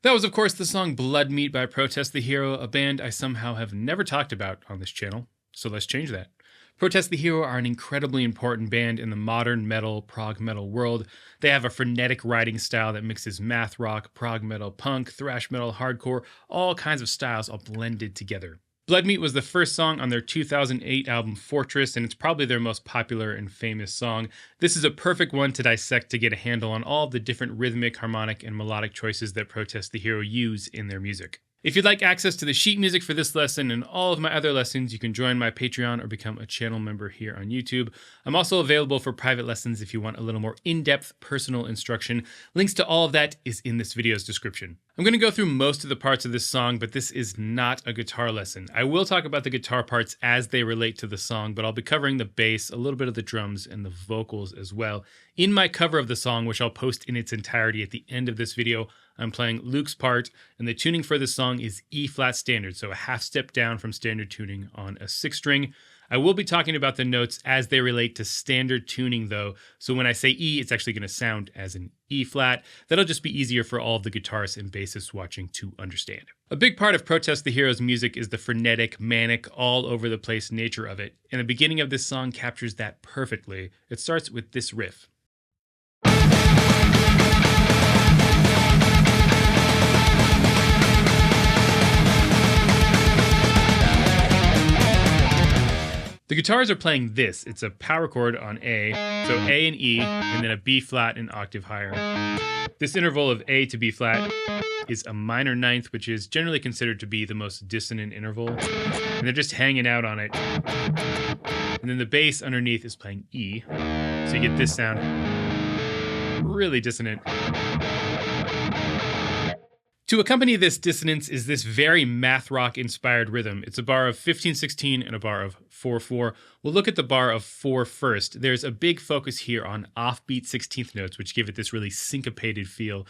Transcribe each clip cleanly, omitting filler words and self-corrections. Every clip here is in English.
That was, of course, the song Bloodmeat by Protest the Hero, a band I somehow have never talked about on this channel, so let's change that. Protest the Hero are an incredibly important band in the modern metal, prog metal world. They have a frenetic writing style that mixes math rock, prog metal, punk, thrash metal, hardcore, all kinds of styles all blended together. Bloodmeat was the first song on their 2008 album Fortress, and it's probably their most popular and famous song. This is a perfect one to dissect to get a handle on all of the different rhythmic, harmonic, and melodic choices that Protest the Hero use in their music. If you'd like access to the sheet music for this lesson and all of my other lessons, you can join my Patreon or become a channel member here on YouTube. I'm also available for private lessons if you want a little more in-depth personal instruction. Links to all of that is in this video's description. I'm going to go through most of the parts of this song, but this is not a guitar lesson. I will talk about the guitar parts as they relate to the song, but I'll be covering the bass, a little bit of the drums, and the vocals as well. In my cover of the song, which I'll post in its entirety at the end of this video, I'm playing Luke's part, and the tuning for this song is E-flat standard, so a half step down from standard tuning on a 6-string. I will be talking about the notes as they relate to standard tuning though, so when I say E, it's actually going to sound as an E-flat. That'll just be easier for all of the guitarists and bassists watching to understand. A big part of Protest the Hero's music is the frenetic, manic, all over the place nature of it, and the beginning of this song captures that perfectly. It starts with this riff. The guitars are playing this. It's a power chord on A, so A and E, and then a B flat an octave higher. This interval of A to B flat is a minor ninth, which is generally considered to be the most dissonant interval, and they're just hanging out on it. And then the bass underneath is playing E, so you get this sound, really dissonant. To accompany this dissonance is this very math rock inspired rhythm. It's a bar of 15/16 and a bar of 4/4. We'll look at the bar of 4 first. There's a big focus here on offbeat 16th notes, which give it this really syncopated feel.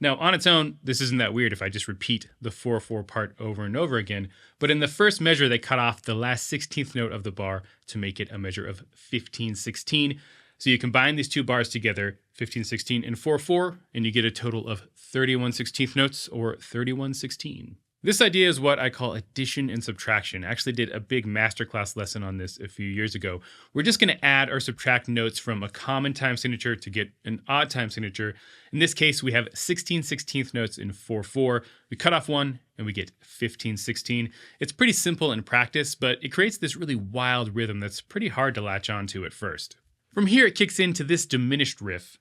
Now, on its own, this isn't that weird if I just repeat the 4/4 part over and over again, but in the first measure, they cut off the last 16th note of the bar to make it a measure of 15/16. So you combine these two bars together, 15/16 and 4/4, and you get a total of 31/16 notes, or 31/16. This idea is what I call addition and subtraction. I actually did a big masterclass lesson on this a few years ago. We're just going to add or subtract notes from a common time signature to get an odd time signature. In this case, we have 16/16 notes in 4/4. We cut off one, and we get 15/16. It's pretty simple in practice, but it creates this really wild rhythm that's pretty hard to latch onto at first. From here, it kicks into this diminished riff.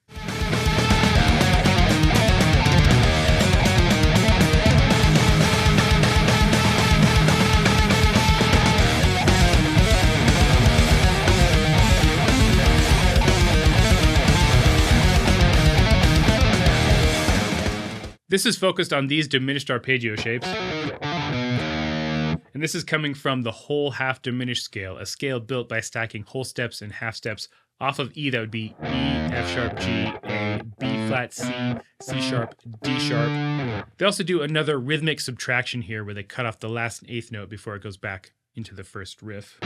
This is focused on these diminished arpeggio shapes. And this is coming from the whole half diminished scale, a scale built by stacking whole steps and half steps off of E. That would be E, F sharp, G, A, B flat, C, C sharp, D sharp. They also do another rhythmic subtraction here where they cut off the last eighth note before it goes back into the first riff.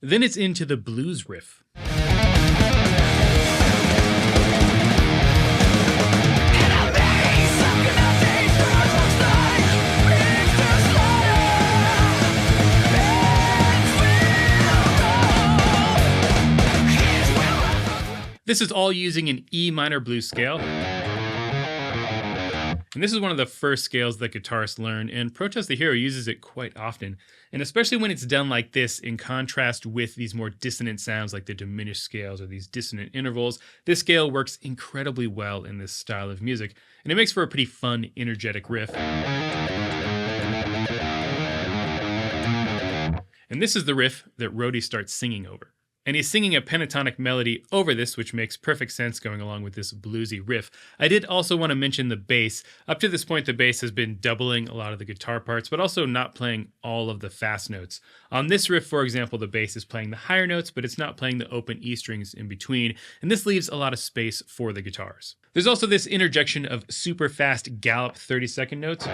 Then it's into the blues riff. This is all using an E minor blues scale. And this is one of the first scales that guitarists learn, and Protest the Hero uses it quite often. And especially when it's done like this, in contrast with these more dissonant sounds like the diminished scales or these dissonant intervals, this scale works incredibly well in this style of music, and it makes for a pretty fun, energetic riff. And this is the riff that Rhodey starts singing over. And he's singing a pentatonic melody over this, which makes perfect sense going along with this bluesy riff. I did also want to mention the bass. Up to this point, the bass has been doubling a lot of the guitar parts, but also not playing all of the fast notes. On this riff, for example, the bass is playing the higher notes, but it's not playing the open E strings in between, and this leaves a lot of space for the guitars. There's also this interjection of super fast gallop 30-second notes.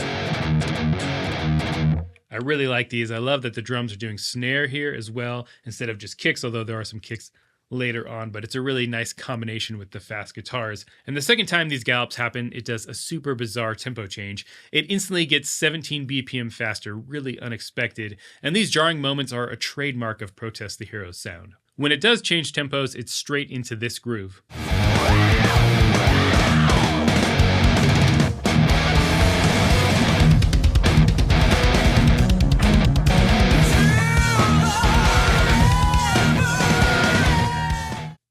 I really like these. I love that the drums are doing snare here as well instead of just kicks, although there are some kicks later on, but it's a really nice combination with the fast guitars. And the second time these gallops happen, it does a super bizarre tempo change. It instantly gets 17 BPM faster, really unexpected, and these jarring moments are a trademark of Protest the Hero's sound. When it does change tempos, it's straight into this groove.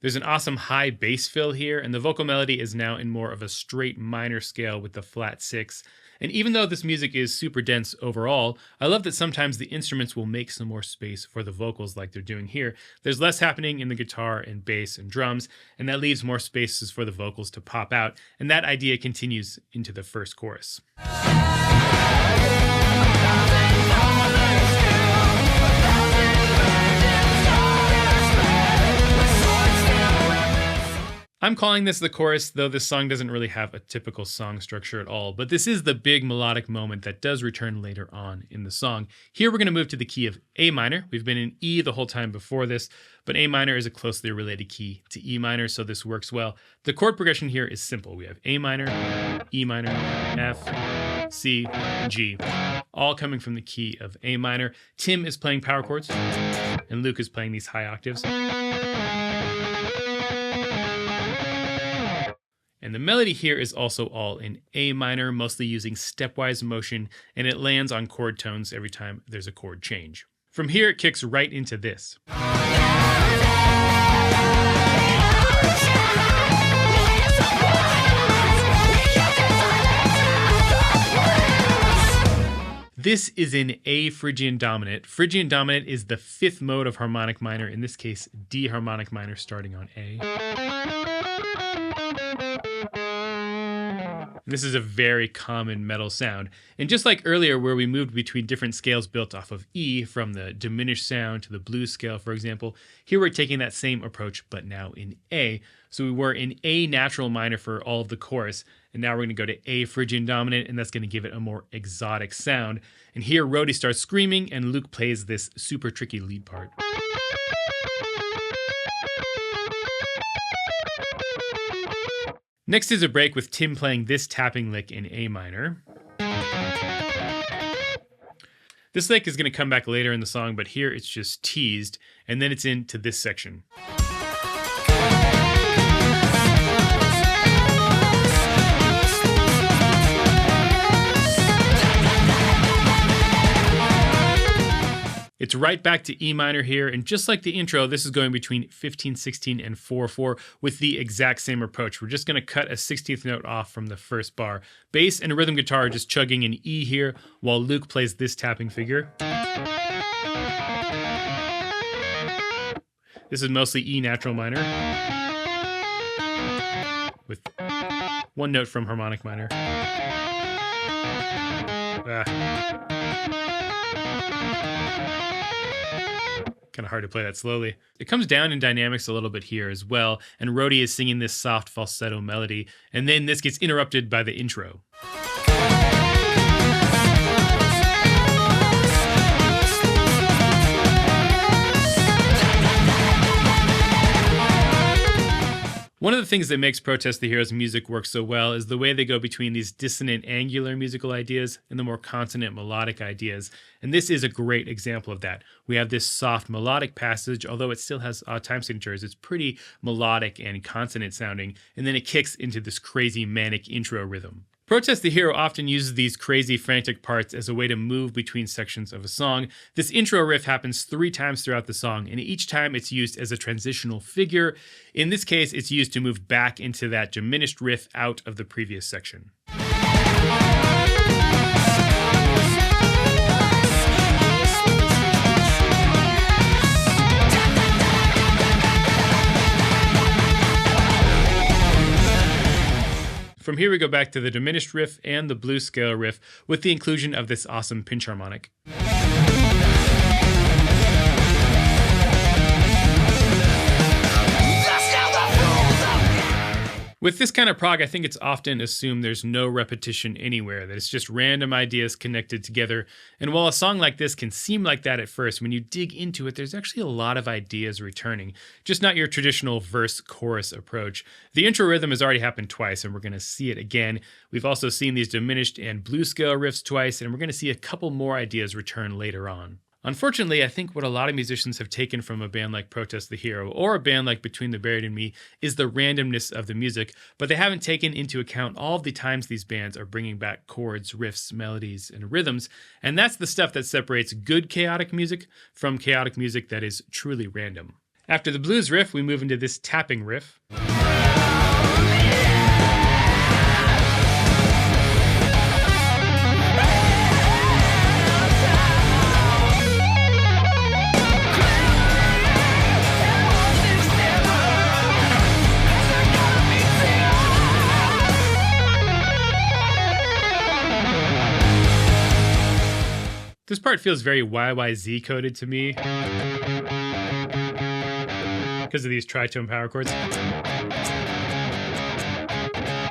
There's an awesome high bass fill here, and the vocal melody is now in more of a straight minor scale with the flat 6. And even though this music is super dense overall, I love that sometimes the instruments will make some more space for the vocals like they're doing here. There's less happening in the guitar and bass and drums, and that leaves more spaces for the vocals to pop out, and that idea continues into the first chorus. I'm calling this the chorus, though this song doesn't really have a typical song structure at all, but this is the big melodic moment that does return later on in the song. Here we're going to move to the key of A minor. We've been in E the whole time before this, but A minor is a closely related key to E minor, so this works well. The chord progression here is simple. We have A minor, E minor, F, C, and G, all coming from the key of A minor. Tim is playing power chords, and Luke is playing these high octaves. And the melody here is also all in A minor, mostly using stepwise motion, and it lands on chord tones every time there's a chord change. From here, it kicks right into this. This is in A Phrygian dominant. Phrygian dominant is the fifth mode of harmonic minor, in this case, D harmonic minor starting on A. This is a very common metal sound. And just like earlier where we moved between different scales built off of E, from the diminished sound to the blues scale, for example, here we're taking that same approach, but now in A. So we were in A natural minor for all of the chorus, and now we're going to go to A Phrygian dominant, and that's going to give it a more exotic sound. And here Rhodey starts screaming, and Luke plays this super tricky lead part. Next is a break with Tim playing this tapping lick in A minor. This lick is going to come back later in the song, but here it's just teased, and then it's into this section. It's right back to E minor here, and just like the intro, this is going between 15/16 and 4/4 with the exact same approach. We're just going to cut a 16th note off from the first bar. Bass and rhythm guitar are just chugging in E here, while Luke plays this tapping figure. This is mostly E natural minor, with one note from harmonic minor. Kind of hard to play that slowly. It comes down in dynamics a little bit here as well, and Rhodey is singing this soft falsetto melody, and then this gets interrupted by the intro. One of the things that makes Protest the Hero's music work so well is the way they go between these dissonant angular musical ideas and the more consonant melodic ideas, and this is a great example of that. We have this soft melodic passage, although it still has odd time signatures, it's pretty melodic and consonant sounding, and then it kicks into this crazy manic intro rhythm. Protest the Hero often uses these crazy frantic parts as a way to move between sections of a song. This intro riff happens 3 times throughout the song, and each time it's used as a transitional figure. In this case, it's used to move back into that diminished riff out of the previous section. From here we go back to the diminished riff and the blues scale riff with the inclusion of this awesome pinch harmonic. With this kind of prog, I think it's often assumed there's no repetition anywhere, that it's just random ideas connected together. And while a song like this can seem like that at first, when you dig into it, there's actually a lot of ideas returning, just not your traditional verse-chorus approach. The intro rhythm has already happened twice, and we're going to see it again. We've also seen these diminished and blues scale riffs twice, and we're going to see a couple more ideas return later on. Unfortunately, I think what a lot of musicians have taken from a band like Protest the Hero or a band like Between the Buried and Me is the randomness of the music, but they haven't taken into account all of the times these bands are bringing back chords, riffs, melodies, and rhythms, and that's the stuff that separates good chaotic music from chaotic music that is truly random. After the blues riff, we move into this tapping riff. This part feels very YYZ coded to me because of these tritone power chords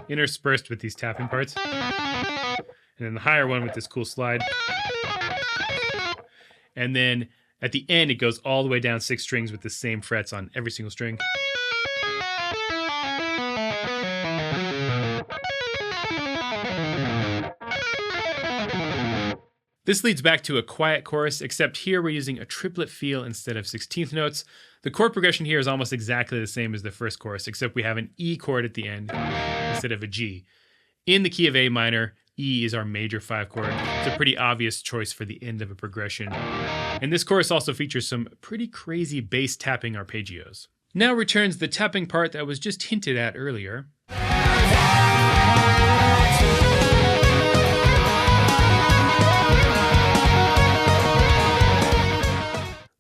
interspersed with these tapping parts, and then the higher one with this cool slide, and then at the end it goes all the way down 6 strings with the same frets on every single string. This leads back to a quiet chorus, except here we're using a triplet feel instead of 16th notes. The chord progression here is almost exactly the same as the first chorus, except we have an E chord at the end instead of a G. In the key of A minor, E is our major 5 chord. It's a pretty obvious choice for the end of a progression. And this chorus also features some pretty crazy bass tapping arpeggios. Now returns the tapping part that was just hinted at earlier.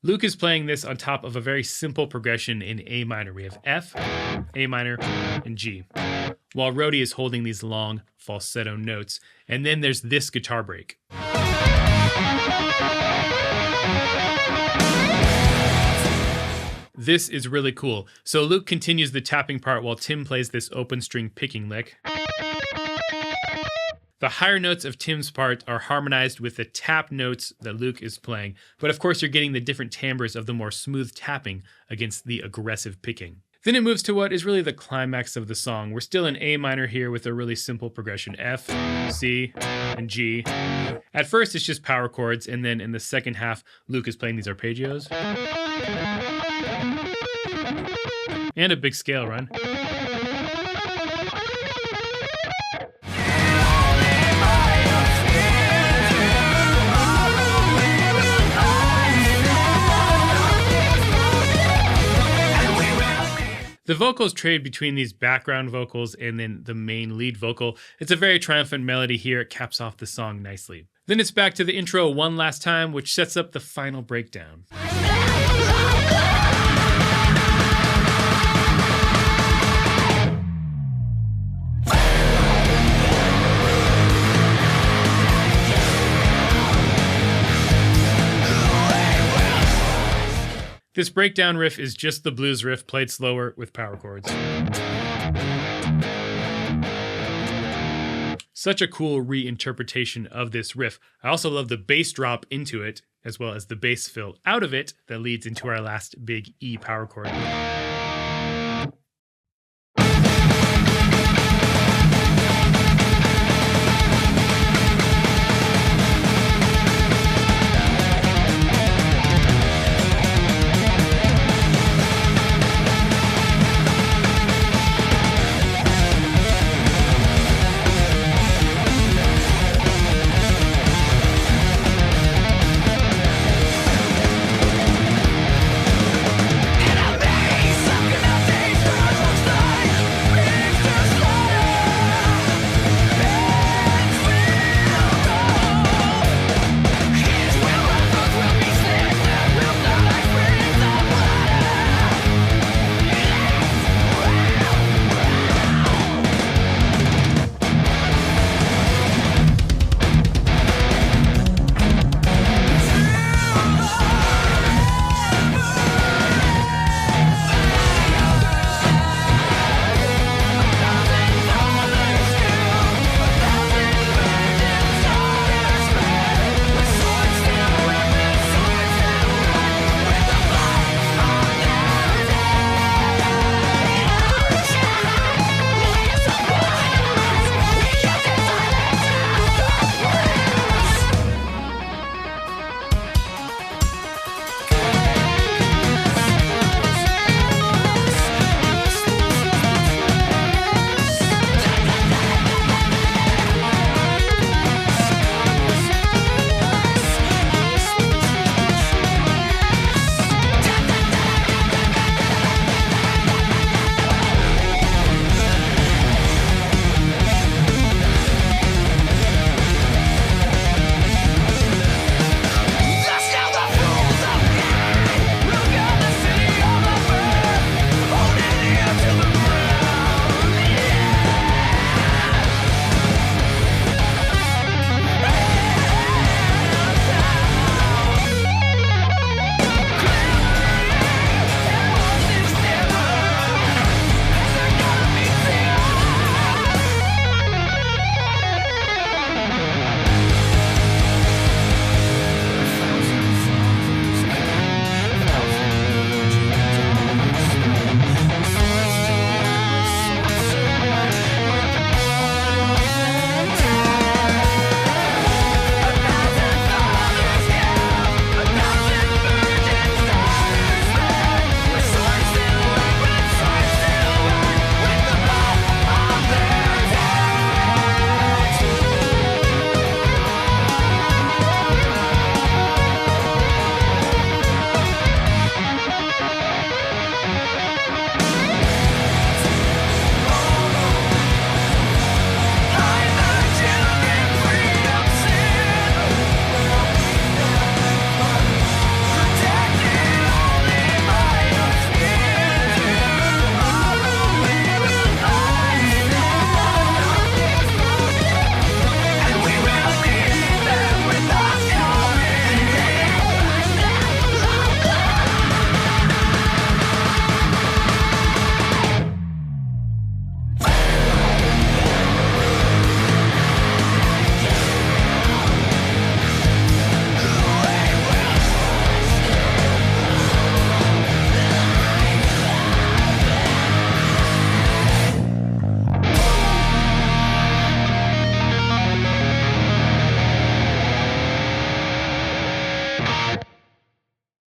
Luke is playing this on top of a very simple progression in A minor. We have F, A minor, and G, while Rhodey is holding these long falsetto notes. And then there's this guitar break. This is really cool. So Luke continues the tapping part while Tim plays this open string picking lick. The higher notes of Tim's part are harmonized with the tap notes that Luke is playing, but of course you're getting the different timbres of the more smooth tapping against the aggressive picking. Then it moves to what is really the climax of the song. We're still in A minor here with a really simple progression: F, C, and G. At first it's just power chords, and then in the second half Luke is playing these arpeggios. And a big scale run. The vocals trade between these background vocals and then the main lead vocal. It's a very triumphant melody here. It caps off the song nicely. Then it's back to the intro one last time, which sets up the final breakdown. This breakdown riff is just the blues riff played slower with power chords. Such a cool reinterpretation of this riff. I also love the bass drop into it, as well as the bass fill out of it that leads into our last big E power chord.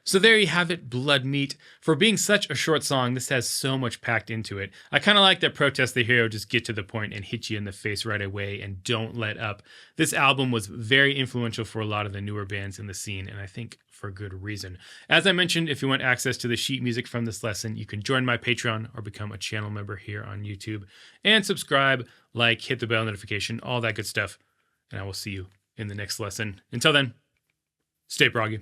So there you have it, Bloodmeat. For being such a short song, this has so much packed into it. I kind of like that Protest the Hero just get to the point and hit you in the face right away and don't let up. This album was very influential for a lot of the newer bands in the scene, and I think for good reason. As I mentioned, if you want access to the sheet music from this lesson, you can join my Patreon or become a channel member here on YouTube. And subscribe, like, hit the bell notification, all that good stuff. And I will see you in the next lesson. Until then, stay proggy.